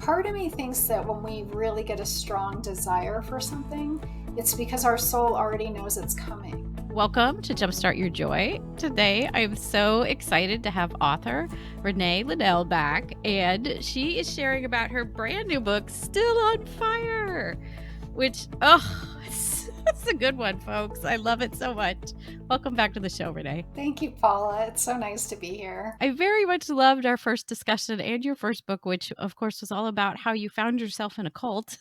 Part of me thinks that when we really get a strong desire for something, it's because our soul already knows it's coming. Welcome to Jumpstart Your Joy. Today, I am so excited to have author Renee Linnell back, and she is sharing about her brand new book, Still on Fire, which, it's a good one, folks. I love it so much. Welcome back to the show, Renee. Thank you, Paula. It's so nice to be here. I very much loved our first discussion and your first book, which, of course, was all about how you found yourself in a cult.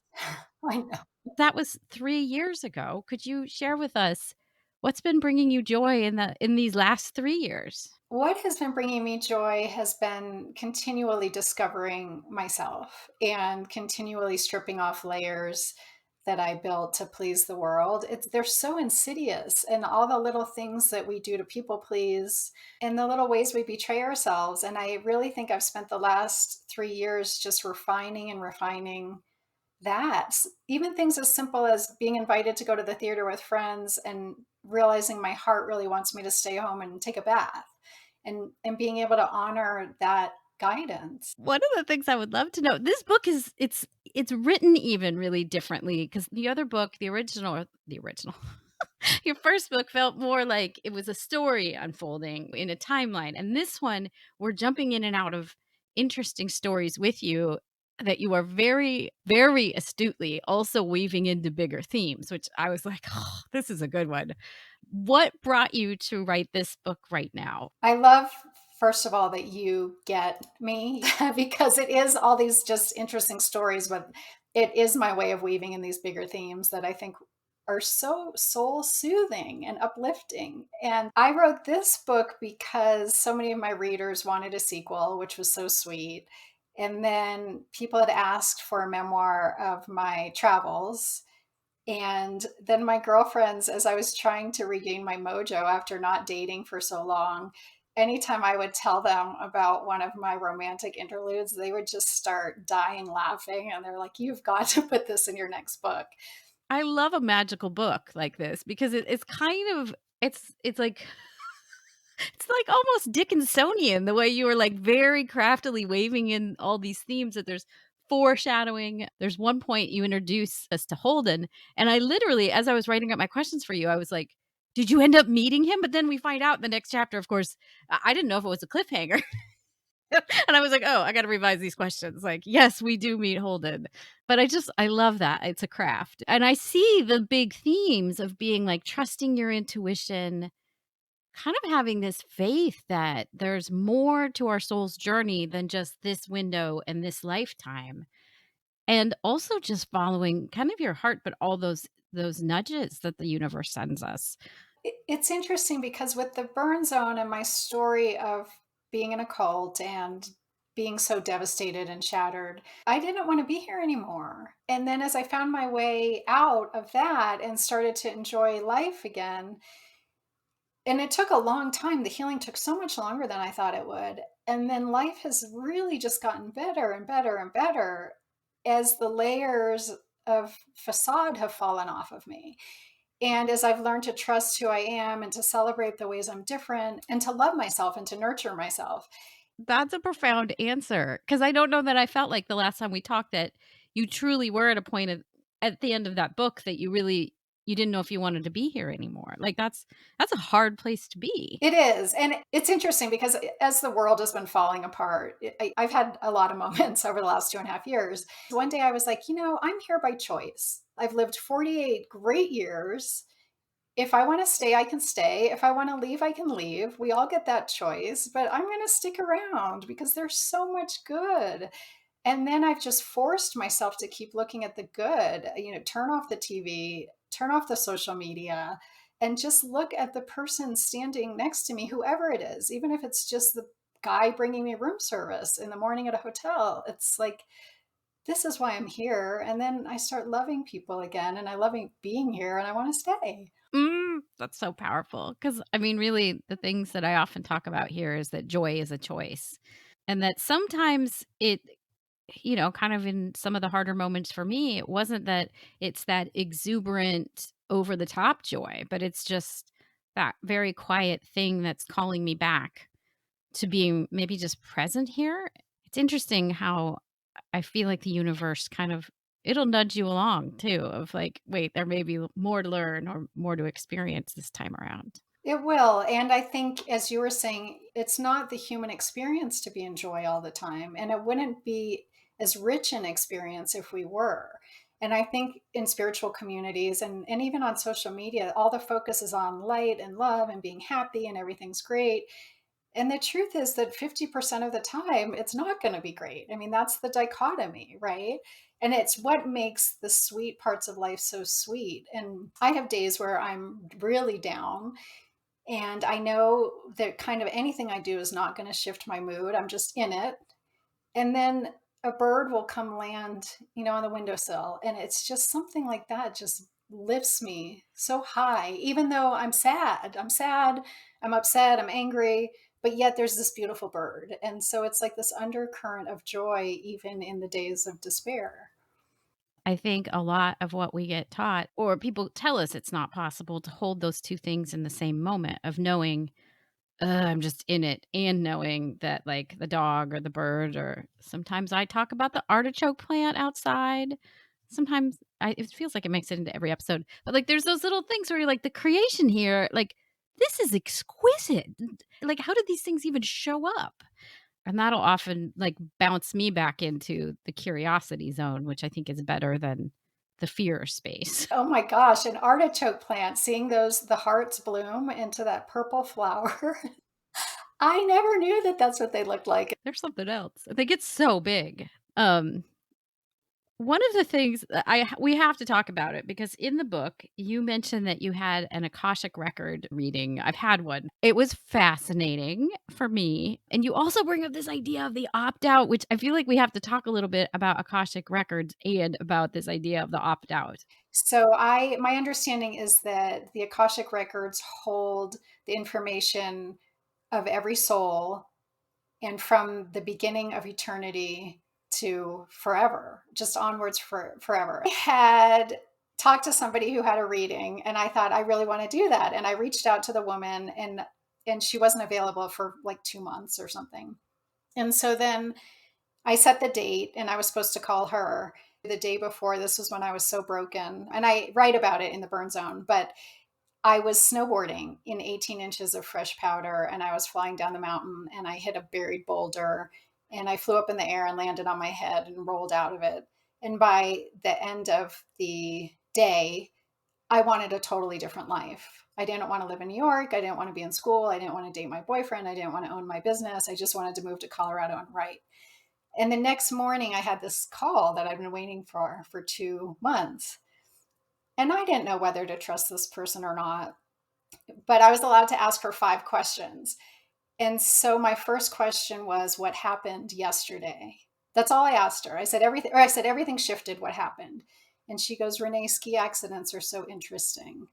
I know. That was 3 years ago. Could you share with us what's been bringing you joy in these last 3 years? What has been bringing me joy has been continually discovering myself and continually stripping off layers that I built to please the world. They're so insidious, and all the little things that we do to people please and the little ways we betray ourselves. And I really think I've spent the last 3 years just refining and refining that. Even things as simple as being invited to go to the theater with friends and realizing my heart really wants me to stay home and take a bath, and being able to honor that guidance. One of the things I would love to know, this book it's written even really differently because the other book, the original, your first book felt more like it was a story unfolding in a timeline. And this one, we're jumping in and out of interesting stories with you that you are very, very astutely also weaving into bigger themes, which I was like, oh, this is a good one. What brought you to write this book right now? I love, first of all, that you get me because it is all these just interesting stories, but it is my way of weaving in these bigger themes that I think are so soul soothing and uplifting. And I wrote this book because so many of my readers wanted a sequel, which was so sweet. And then people had asked for a memoir of my travels. And then my girlfriends, as I was trying to regain my mojo after not dating for so long, anytime I would tell them about one of my romantic interludes, they would just start dying laughing. And they're like, you've got to put this in your next book. I love a magical book like this because it's kind of it's like it's like almost Dickinsonian the way you were like very craftily waving in all these themes that there's foreshadowing. There's one point you introduce us to Holden, and I literally, as I was writing up my questions for you, I was like, "Did you end up meeting him?" But then we find out in the next chapter. Of course, I didn't know if it was a cliffhanger. And I was like, oh, I got to revise these questions. Like, yes, we do meet Holden. But I love that. It's a craft. And I see the big themes of being like trusting your intuition, kind of having this faith that there's more to our soul's journey than just this window and this lifetime. And also just following kind of your heart, but all those nudges that the universe sends us. It's interesting because with the burn zone and my story of being in a cult and being so devastated and shattered, I didn't want to be here anymore. And then as I found my way out of that and started to enjoy life again, and it took a long time, the healing took so much longer than I thought it would. And then life has really just gotten better and better and better as the layers of facade have fallen off of me. And as I've learned to trust who I am and to celebrate the ways I'm different and to love myself and to nurture myself. That's a profound answer because I don't know that I felt like the last time we talked that you truly were at a point at the end of that book that you didn't know if you wanted to be here anymore. Like that's a hard place to be. It is. And it's interesting because as the world has been falling apart, I've had a lot of moments over the last 2.5 years. One day I was like, I'm here by choice. I've lived 48 great years. If I want to stay, I can stay. If I want to leave, I can leave. We all get that choice, but I'm going to stick around because there's so much good. And then I've just forced myself to keep looking at the good, turn off the TV, turn off the social media, and just look at the person standing next to me, whoever it is, even if it's just the guy bringing me room service in the morning at a hotel. It's like, this is why I'm here. And then I start loving people again, and I love being here, and I want to stay. That's so powerful because I mean, really, the things that I often talk about here is that joy is a choice, and that sometimes kind of in some of the harder moments for me, it wasn't that it's that exuberant, over the top joy, but it's just that very quiet thing that's calling me back to being maybe just present here. It's interesting how I feel like the universe kind of it'll nudge you along too of like, wait, there may be more to learn or more to experience this time around. It will. And I think, as you were saying, it's not the human experience to be in joy all the time. And it wouldn't be as rich an experience if we were. And I think in spiritual communities and even on social media, all the focus is on light and love and being happy and everything's great. And the truth is that 50% of the time, it's not going to be great. I mean, that's the dichotomy, right? And it's what makes the sweet parts of life so sweet. And I have days where I'm really down and I know that kind of anything I do is not going to shift my mood. I'm just in it. And then a bird will come land, on the windowsill. And it's just something like that just lifts me so high, even though I'm sad. I'm sad, I'm upset, I'm angry, but yet there's this beautiful bird. And so it's like this undercurrent of joy, even in the days of despair. I think a lot of what we get taught or people tell us it's not possible to hold those two things in the same moment of knowing, I'm just in it and knowing that like the dog or the bird or sometimes I talk about the artichoke plant outside. Sometimes it feels like it makes it into every episode. But like there's those little things where you're like the creation here, like this is exquisite. Like how did these things even show up? And that'll often, like, bounce me back into the curiosity zone, which I think is better than the fear space. Oh my gosh, an artichoke plant, seeing the hearts bloom into that purple flower. I never knew that that's what they looked like. There's something else. They get so big. Um, One of the things that we have to talk about it because in the book, you mentioned that you had an Akashic record reading. I've had one. It was fascinating for me. And you also bring up this idea of the opt out, which I feel like we have to talk a little bit about Akashic records and about this idea of the opt out. So my understanding is that the Akashic records hold the information of every soul and from the beginning of eternity to forever, just onwards for forever. I had talked to somebody who had a reading and I thought I really want to do that. And I reached out to the woman and she wasn't available for like 2 months or something. And so then I set the date and I was supposed to call her the day before. This was when I was so broken. And I write about it in the burn zone, but I was snowboarding in 18 inches of fresh powder and I was flying down the mountain and I hit a buried boulder and I flew up in the air and landed on my head and rolled out of it. And by the end of the day, I wanted a totally different life. I didn't want to live in New York. I didn't want to be in school. I didn't want to date my boyfriend. I didn't want to own my business. I just wanted to move to Colorado and write. And the next morning, I had this call that I've been waiting for 2 months. And I didn't know whether to trust this person or not, but I was allowed to ask her 5 questions. And so my first question was, what happened yesterday? That's all I asked her. I said, everything shifted. What happened? And she goes, Renee, ski accidents are so interesting.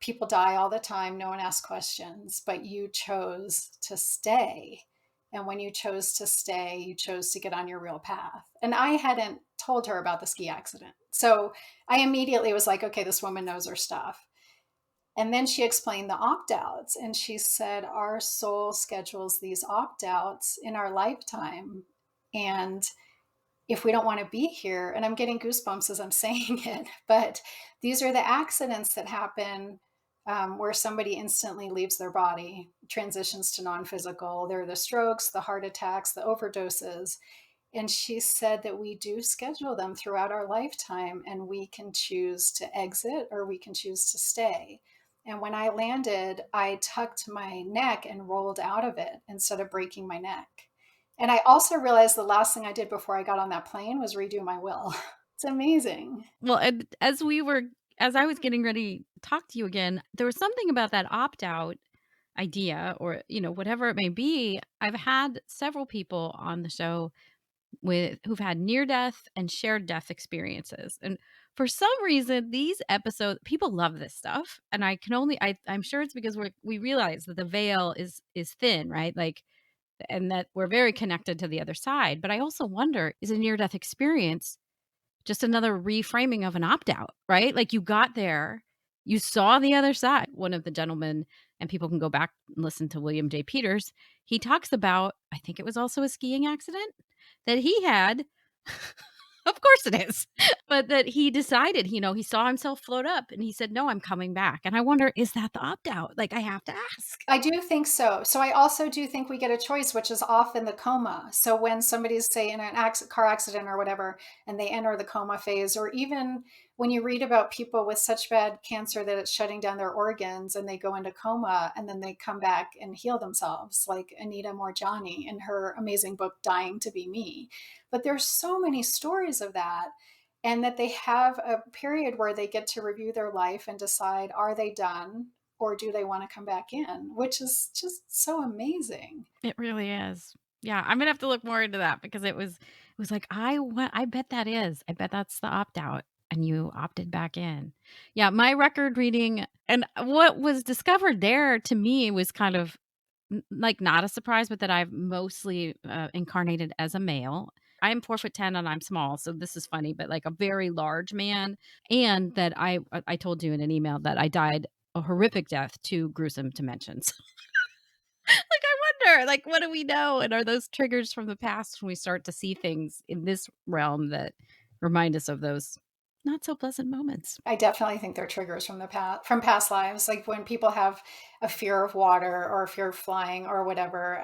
People die all the time. No one asks questions, but you chose to stay. And when you chose to stay, you chose to get on your real path. And I hadn't told her about the ski accident. So I immediately was like, okay, this woman knows her stuff. And then she explained the opt outs. And she said, our soul schedules these opt outs in our lifetime. And if we don't want to be here, and I'm getting goosebumps as I'm saying it, but these are the accidents that happen where somebody instantly leaves their body, transitions to non physical. They're the strokes, the heart attacks, the overdoses. And she said that we do schedule them throughout our lifetime, and we can choose to exit or we can choose to stay. And when I landed, I tucked my neck and rolled out of it instead of breaking my neck. And I also realized the last thing I did before I got on that plane was redo my will. It's amazing. Well, and as I was getting ready to talk to you again, there was something about that opt out idea or, whatever it may be. I've had several people on the show who've had near death and shared death experiences. And for some reason, these episodes, people love this stuff. And I'm sure it's because we realize that the veil is thin, right? Like, and that we're very connected to the other side. But I also wonder, is a near death experience just another reframing of an opt out, right? Like you got there, you saw the other side. One of the gentlemen, and people can go back and listen to William J. Peters, he talks about, I think it was also a skiing accident that he had. Of course it is. But that he decided, he saw himself float up and he said, "No, I'm coming back." And I wonder, is that the opt-out? Like, I have to ask. I do think so. So I also do think we get a choice, which is often the coma. So when somebody's, say, in an car accident or whatever, and they enter the coma phase, or even when you read about people with such bad cancer that it's shutting down their organs and they go into coma and then they come back and heal themselves, like Anita Morjani in her amazing book, Dying to Be Me. But there's so many stories of that. And that they have a period where they get to review their life and decide, are they done? Or do they want to come back in, which is just so amazing. It really is. Yeah, I'm gonna have to look more into that because it was like, I bet that is. I bet that's the opt-out, and you opted back in. Yeah, my record reading and what was discovered there to me was kind of like not a surprise, but that I've mostly incarnated as a male. I'm 4'10" and I'm small, so this is funny, but like a very large man, and that I told you in an email that I died a horrific death, too gruesome to mention. Like, I wonder, like, what do we know? And are those triggers from the past when we start to see things in this realm that remind us of those not so pleasant moments? I definitely think they're triggers from the past, from past lives, like when people have a fear of water or a fear of flying or whatever.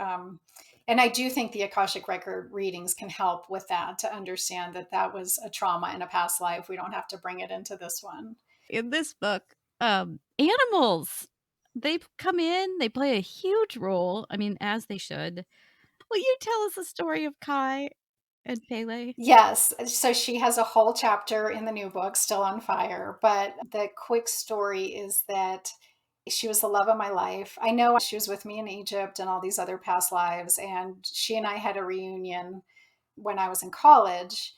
And I do think the Akashic record readings can help with that, to understand that that was a trauma in a past life. We don't have to bring it into this one. In this book, animals, they come in, they play a huge role. I mean, as they should. Will you tell us the story of Kai and Pele? Yes. So she has a whole chapter in the new book, Still on Fire. But the quick story is that she was the love of my life. I know she was with me in Egypt and all these other past lives. And she and I had a reunion when I was in college.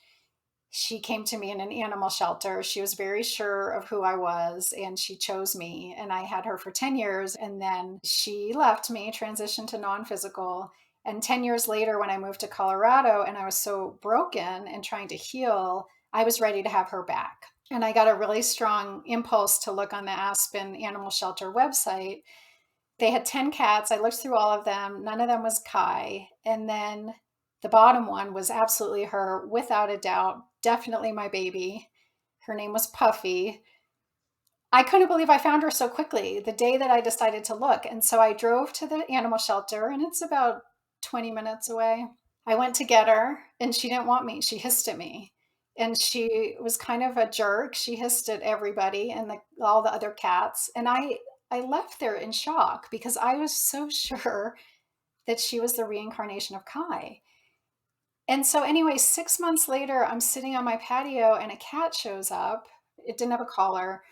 She came to me in an animal shelter. She was very sure of who I was and she chose me. And I had her for 10 years. And then she left me, transitioned to non physical. And 10 years later, when I moved to Colorado and I was so broken and trying to heal, I was ready to have her back. And I got a really strong impulse to look on the Aspen Animal Shelter website. They had 10 cats. I looked through all of them. None of them was Kai. And then the bottom one was absolutely her, without a doubt, definitely my baby. Her name was Puffy. I couldn't believe I found her so quickly the day that I decided to look. And so I drove to the animal shelter, and it's about 20 minutes away. I went to get her, and she didn't want me. She hissed at me. And she was kind of a jerk. She hissed at everybody and all the other cats. And I left there in shock because I was so sure that she was the reincarnation of Kai. And so, anyway, 6 months later, I'm sitting on my patio and a cat shows up. It didn't have a collar.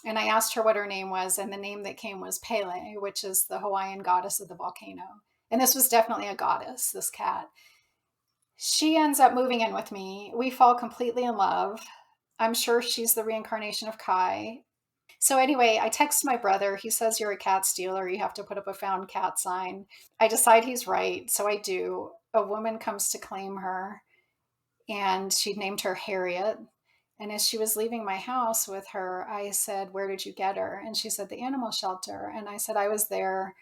And I asked her what her name was. And the name that came was Pele, which is the Hawaiian goddess of the volcano. And this was definitely a goddess, this cat. She ends up moving in with me. We fall completely in love. I'm sure she's the reincarnation of Kai. So anyway, I text my brother. He says, "You're a cat stealer. You have to put up a found cat sign." I decide he's right. So I do. A woman comes to claim her, and she named her Harriet. And as she was leaving my house with her, I said, "Where did you get her?" And she said, "The animal shelter." And I said, "I was there.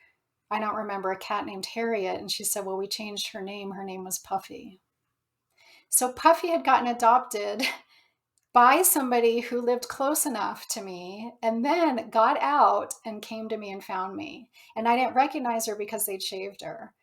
I don't remember a cat named Harriet." And she said, "Well, we changed her name. Her name was Puffy." So Puffy had gotten adopted by somebody who lived close enough to me and then got out and came to me and found me. And I didn't recognize her because they'd shaved her.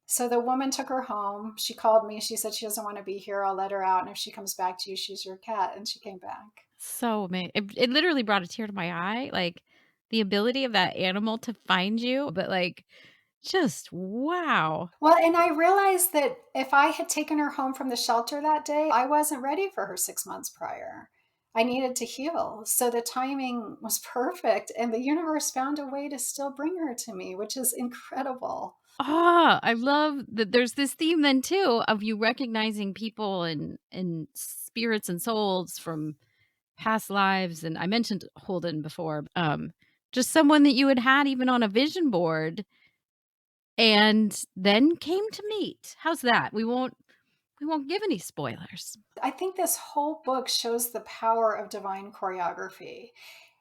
So the woman took her home. She called me. She said she doesn't want to be here. I'll let her out. And if she comes back to you, she's your cat. And she came back. So amazing. It literally brought a tear to my eye, like, the ability of that animal to find you, but, like, just wow. Well, and I realized that if I had taken her home from the shelter that day, I wasn't ready for her 6 months prior. I needed to heal. So the timing was perfect. And the universe found a way to still bring her to me, which is incredible. I love that there's this theme then too of you recognizing people and spirits and souls from past lives, and I mentioned Holden before, just someone that you had even on a vision board and then came to meet. How's that? We won't give any spoilers. I think this whole book shows the power of divine choreography.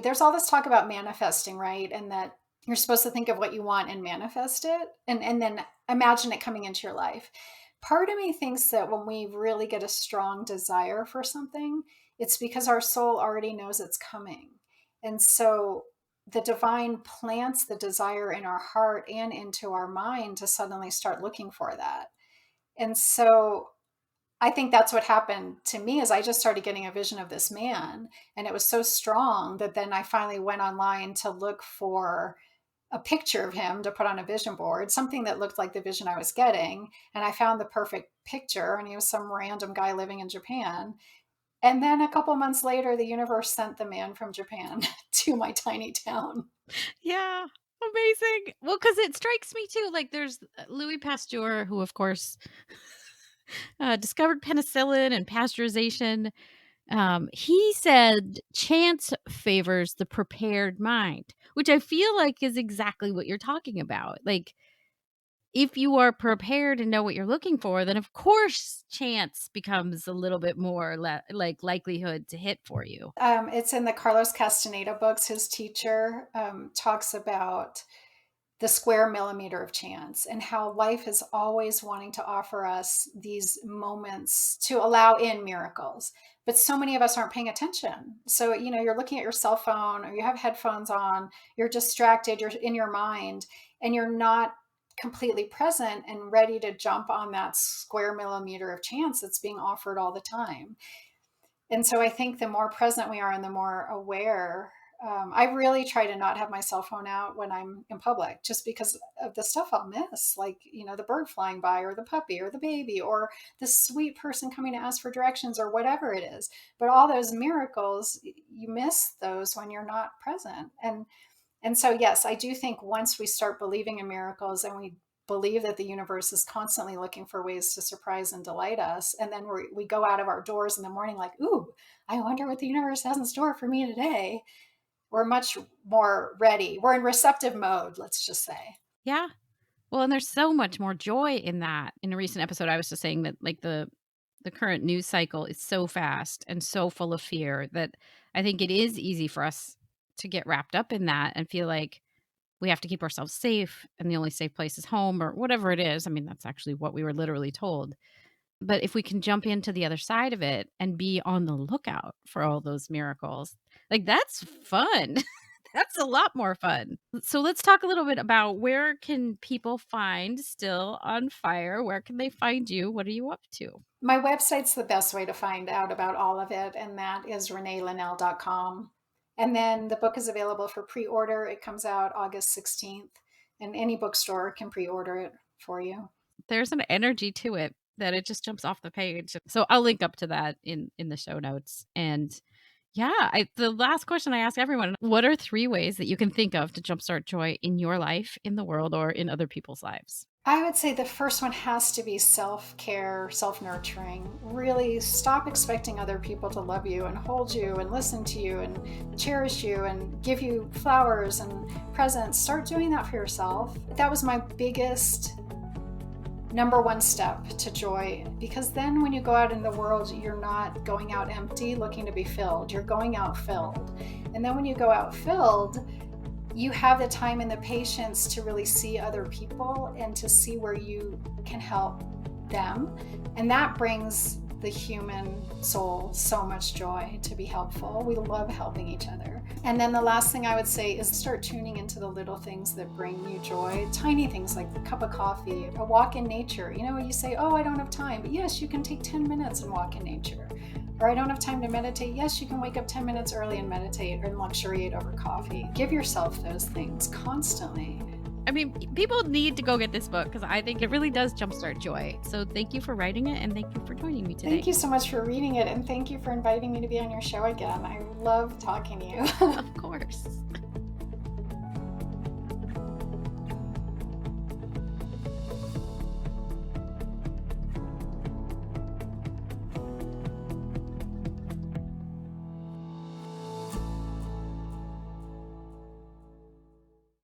There's all this talk about manifesting, right? And that you're supposed to think of what you want and manifest it and then imagine it coming into your life. Part of me thinks that when we really get a strong desire for something, it's because our soul already knows it's coming. And so the divine plants the desire in our heart and into our mind to suddenly start looking for that. And so I think that's what happened to me is I just started getting a vision of this man, and it was so strong that then I finally went online to look for a picture of him to put on a vision board, something that looked like the vision I was getting. And I found the perfect picture, and he was some random guy living in Japan. And then a couple months later, the universe sent the man from Japan to my tiny town. Yeah. Amazing. Well, because it strikes me too. Like there's Louis Pasteur, who, of course, discovered penicillin and pasteurization. He said chance favors the prepared mind, which I feel like is exactly what you're talking about. Like, if you are prepared and know what you're looking for, then of course chance becomes a little bit more like likelihood to hit for you. It's in the Carlos Castaneda books. His teacher talks about the square millimeter of chance and how life is always wanting to offer us these moments to allow in miracles. But so many of us aren't paying attention. So, you're looking at your cell phone or you have headphones on, you're distracted, you're in your mind, and you're not completely present and ready to jump on that square millimeter of chance that's being offered all the time. And so I think the more present we are and the more aware, I really try to not have my cell phone out when I'm in public just because of the stuff I'll miss, like, the bird flying by or the puppy or the baby or the sweet person coming to ask for directions or whatever it is. But all those miracles, you miss those when you're not present. And so, yes, I do think once we start believing in miracles and we believe that the universe is constantly looking for ways to surprise and delight us, and then we go out of our doors in the morning like, ooh, I wonder what the universe has in store for me today. We're much more ready. We're in receptive mode, let's just say. Yeah. Well, and there's so much more joy in that. In a recent episode, I was just saying that like the current news cycle is so fast and so full of fear that I think it is easy for us to get wrapped up in that and feel like we have to keep ourselves safe and the only safe place is home or whatever it is. I mean, that's actually what we were literally told. But if we can jump into the other side of it and be on the lookout for all those miracles, like that's fun. That's a lot more fun. So let's talk a little bit about where can people find Still on Fire? Where can they find you? What are you up to? My website's the best way to find out about all of it, and that is reneelinnell.com. And then the book is available for pre-order. It comes out August 16th, and any bookstore can pre-order it for you. There's an energy to it that it just jumps off the page. So I'll link up to that in the show notes. And yeah, the last question I ask everyone, what are 3 ways that you can think of to jumpstart joy in your life, in the world, or in other people's lives? I would say the first one has to be self-care, self-nurturing. Really stop expecting other people to love you and hold you and listen to you and cherish you and give you flowers and presents. Start doing that for yourself. That was my biggest number one step to joy, because then when you go out in the world, you're not going out empty looking to be filled. You're going out filled. And then when you go out filled, you have the time and the patience to really see other people and to see where you can help them. And that brings the human soul so much joy to be helpful. We love helping each other. And then the last thing I would say is start tuning into the little things that bring you joy. Tiny things like a cup of coffee, a walk in nature. You say, oh, I don't have time. But yes, you can take 10 minutes and walk in nature. Or I don't have time to meditate. Yes, you can wake up 10 minutes early and meditate or luxuriate over coffee. Give yourself those things constantly. I mean, people need to go get this book because I think it really does jumpstart joy. So thank you for writing it and thank you for joining me today. Thank you so much for reading it and thank you for inviting me to be on your show again. I love talking to you. Of course.